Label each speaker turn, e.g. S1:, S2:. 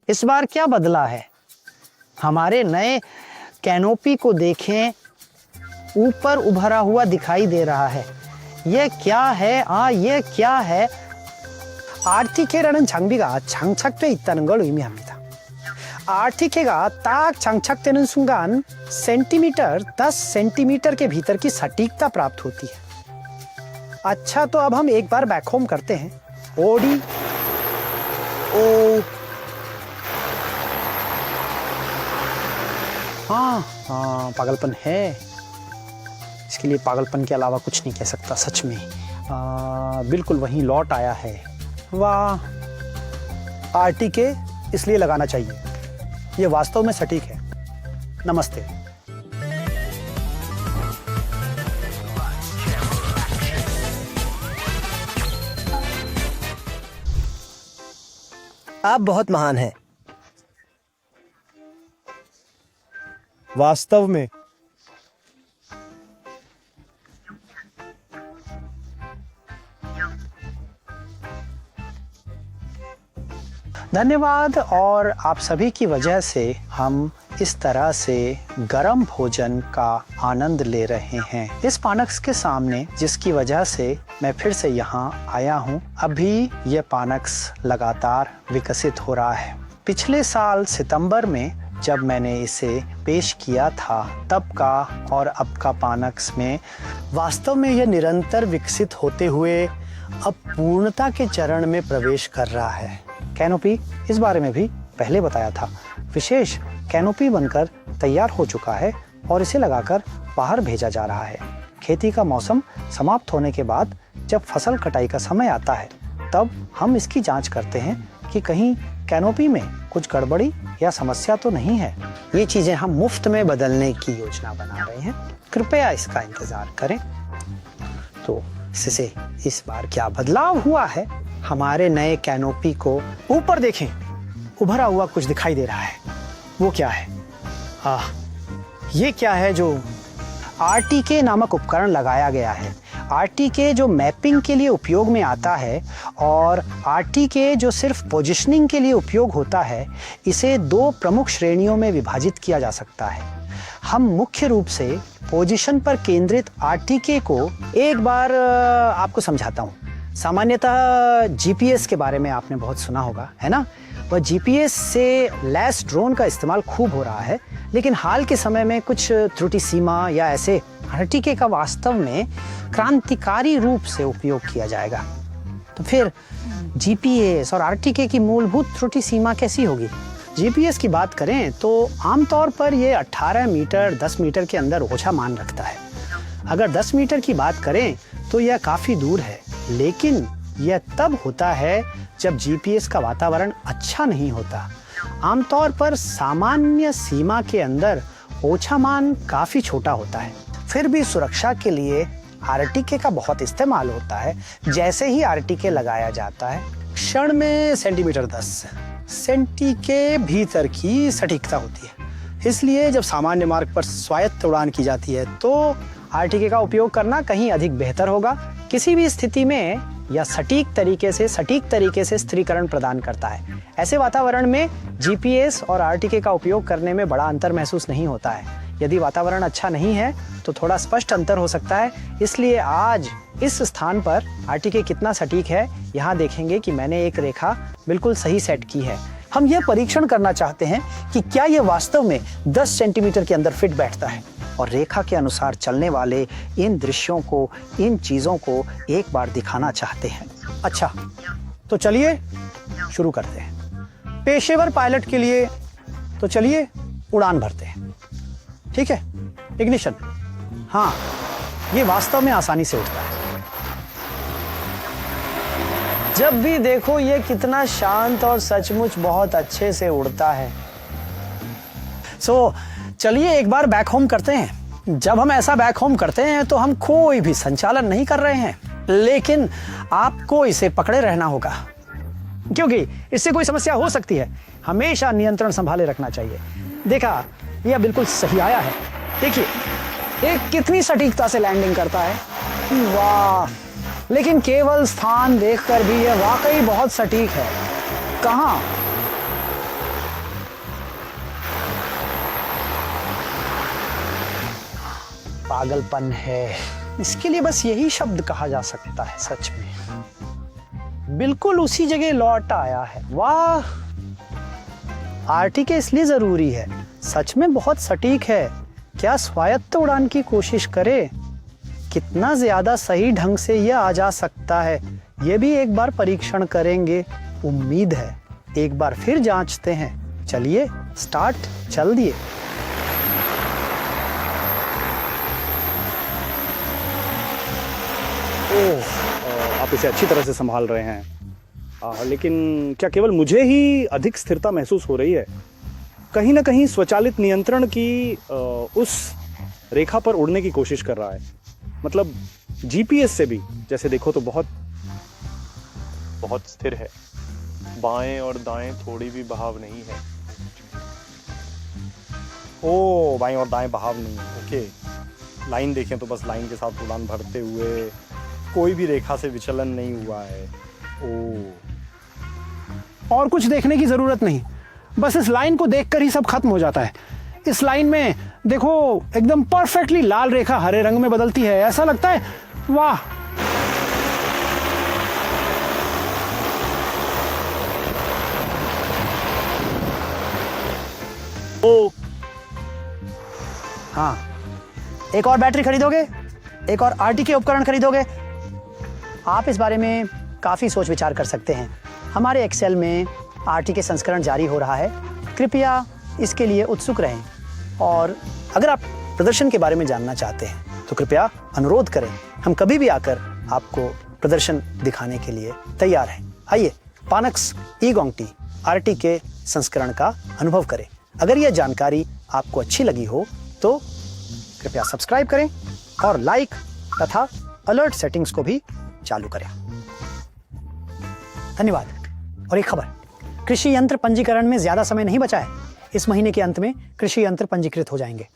S1: इस बार क्या बदला है? हमारे नए कैनोपी को देखें, ऊपर उभरा हुआ दिखाई दे रहा है। ये क्या है? ये क्या है? RTK라는 장비가 장착돼 있다는 걸 의미합니다. RTK가 딱 장착되는 순간 सेंटीमीटर 10 सेंटीमीटर के भीतर की सटीकता प्राप्त होती है। अच्छा, तो अब हम एक बार बैक होम करते हैं। ओडी ओ हाँ, पागलपन है। इसके लिए पागलपन के अलावा कुछ नहीं कह सकता। सच में बिल्कुल वहीं लौट आया है। वाह, RTK इसलिए लगाना चाहिए, ये वास्तव में सटीक है। नमस्ते।
S2: आप बहुत महान हैं।
S3: वास्तव में
S1: धन्यवाद। और आप सभी की वजह से हम इस तरह से गरम भोजन का आनंद ले रहे हैं इस पानक्स के सामने, जिसकी वजह से मैं फिर से यहाँ आया हूँ। अभी ये पानक्स लगातार विकसित हो रहा है। पिछले साल सितंबर में जब मैंने इसे पेश किया था, तब का और अब का पानक्स में वास्तव में यह निरंतर विकसित होते हुए अब पूर्णता के चरण में प्रवेश कर रहा है। कैनोपी, इस बारे में भी पहले बताया था, विशेष कैनोपी बनकर तैयार हो चुका है और इसे लगाकर बाहर भेजा जा रहा है। खेती का मौसम समाप्त होने के बाद जब फसल कटाई का समय आता है, तब हम इसकी जांच करते हैं कि कहीं कैनोपी में कुछ गड़बड़ी या समस्या तो नहीं है। ये चीजें हम मुफ्त में बदलने की योजना बना रहे हैं, कृपया इसका इंतजार करें। तो इससे इस बार क्या बदलाव हुआ है? हमारे नए कैनोपी को ऊपर देखें, उभरा हुआ कुछ दिखाई दे रहा है। वो क्या है? ये क्या है? जो RTK नामक उपकरण लगाया गया है। RTK जो मैपिंग के लिए उपयोग में आता है और RTK जो सिर्फ पोजिशनिंग के लिए उपयोग होता है, इसे दो प्रमुख श्रेणियों में विभाजित किया जा सकता है। हम मुख्य रूप से पोजीशन पर केंद्रित RTK को एक बार आपको समझाता हूँ। सामान्यतः GPS के बारे में आपने बहुत सुना होगा, है ना? वह GPS से लैस ड्रोन का इस्तेमाल खूब हो रहा है, लेकिन हाल के समय में कुछ त्रुटि सीमा या ऐसे RTK का वास्तव में क्रांतिकारी रूप से उपयोग किया जाएगा। तो फिर GPS और RTK की मूलभूत त्रुटि सीमा कैसी होगी? GPS की बात करें तो आमतौर पर यह 18 मीटर 10 मीटर के अंदर ओछा मान रखता है। अगर 10 मीटर की बात करें तो यह काफ़ी दूर है, लेकिन यह तब होता है जब GPS का वातावरण अच्छा नहीं होता। आमतौर पर सामान्य सीमा के अंदर ओछा मान काफ़ी छोटा होता है। फिर भी सुरक्षा के लिए RTK का बहुत इस्तेमाल होता है। जैसे ही RTK लगाया जाता है, क्षण में सेंटीमीटर 10 सेंटी के भीतर की सटीकता होती है। इसलिए जब सामान्य मार्ग पर स्वायत्त उड़ान की जाती है तो RTK का उपयोग करना कहीं अधिक बेहतर होगा। किसी भी स्थिति में यह सटीक तरीके से स्थिरीकरण प्रदान करता है। ऐसे वातावरण में GPS और RTK का उपयोग करने में बड़ा अंतर महसूस नहीं होता है। यदि वातावरण अच्छा नहीं है तो थोड़ा स्पष्ट अंतर हो सकता है। इसलिए आज इस स्थान पर RTK कितना सटीक है, यहाँ देखेंगे कि मैंने एक रेखा बिल्कुल सही सेट की है। हम यह परीक्षण करना चाहते हैं कि क्या यह वास्तव में 10 सेंटीमीटर के अंदर फिट बैठता है, और रेखा के अनुसार चलने वाले इन दृश्यों को, इन चीज़ों को एक बार दिखाना चाहते हैं। अच्छा, तो चलिए शुरू करते हैं। पेशेवर पायलट के लिए तो चलिए उड़ान भरते हैं। ठीक है, इग्निशन। हाँ, ये वास्तव में आसानी से उड़ता है। जब भी देखो ये कितना शांत और सचमुच बहुत अच्छे से उड़ता है। चलिए एक बार बैक होम करते हैं। जब हम ऐसा बैक होम करते हैं तो हम कोई भी संचालन नहीं कर रहे हैं, लेकिन आपको इसे पकड़े रहना होगा, क्योंकि इससे कोई समस्या हो सकती है। हमेशा नियंत्रण संभाले रखना चाहिए। देखा, यह बिल्कुल सही आया है। देखिए ये कितनी सटीकता से लैंडिंग करता है। वाह, लेकिन केवल स्थान देखकर भी यह वाकई बहुत सटीक है। कहाँ? पागलपन है, इसके लिए बस यही शब्द कहा जा सकता है। सच में बिल्कुल उसी जगह लौट आया है। वाह, आरटीके इसलिए जरूरी है, सच में बहुत सटीक है। क्या स्वायत्त उड़ान की कोशिश करे, कितना ज्यादा सही ढंग से यह आ जा सकता है, ये भी एक बार परीक्षण करेंगे। उम्मीद है एक बार फिर जांचते हैं। चलिए स्टार्ट, चल दिए।
S2: आप इसे अच्छी तरह से संभाल रहे हैं, लेकिन क्या केवल मुझे ही अधिक स्थिरता महसूस हो रही है? कहीं ना कहीं स्वचालित नियंत्रण की उस रेखा पर उड़ने की कोशिश कर रहा है। मतलब जीपीएस से भी जैसे देखो तो बहुत
S3: स्थिर है। बाएं और दाएं थोड़ी भी बहाव नहीं है।
S2: ओ, बाएं और दाएं बहाव नहीं है। ओके, लाइन देखें तो बस लाइन के साथ उड़ान भरते हुए कोई भी रेखा से विचलन नहीं हुआ है। ओ,
S1: और कुछ देखने की जरूरत नहीं, बस इस लाइन को देखकर ही सब खत्म हो जाता है। इस लाइन में देखो एकदम परफेक्टली लाल रेखा हरे रंग में बदलती है, ऐसा लगता है वाह।
S2: ओ,
S1: हाँ, एक और बैटरी खरीदोगे, एक और आरटीके उपकरण खरीदोगे। आप इस बारे में काफी सोच विचार कर सकते हैं। हमारे एक्सेल में आरटीके संस्करण जारी हो रहा है, कृपया इसके लिए उत्सुक रहें। और अगर आप प्रदर्शन के बारे में जानना चाहते हैं तो कृपया अनुरोध करें, हम कभी भी आकर आपको प्रदर्शन दिखाने के लिए तैयार हैं। आइए पानक्स ई-गोंगटी आरटीके संस्करण का अनुभव करें। अगर यह जानकारी आपको अच्छी लगी हो तो कृपया सब्सक्राइब करें और लाइक तथा अलर्ट सेटिंग्स को भी चालू करें। धन्यवाद। और एक खबर, कृषि यंत्र पंजीकरण में ज्यादा समय नहीं बचा है। इस महीने के अंत में कृषि यंत्र पंजीकृत हो जाएंगे।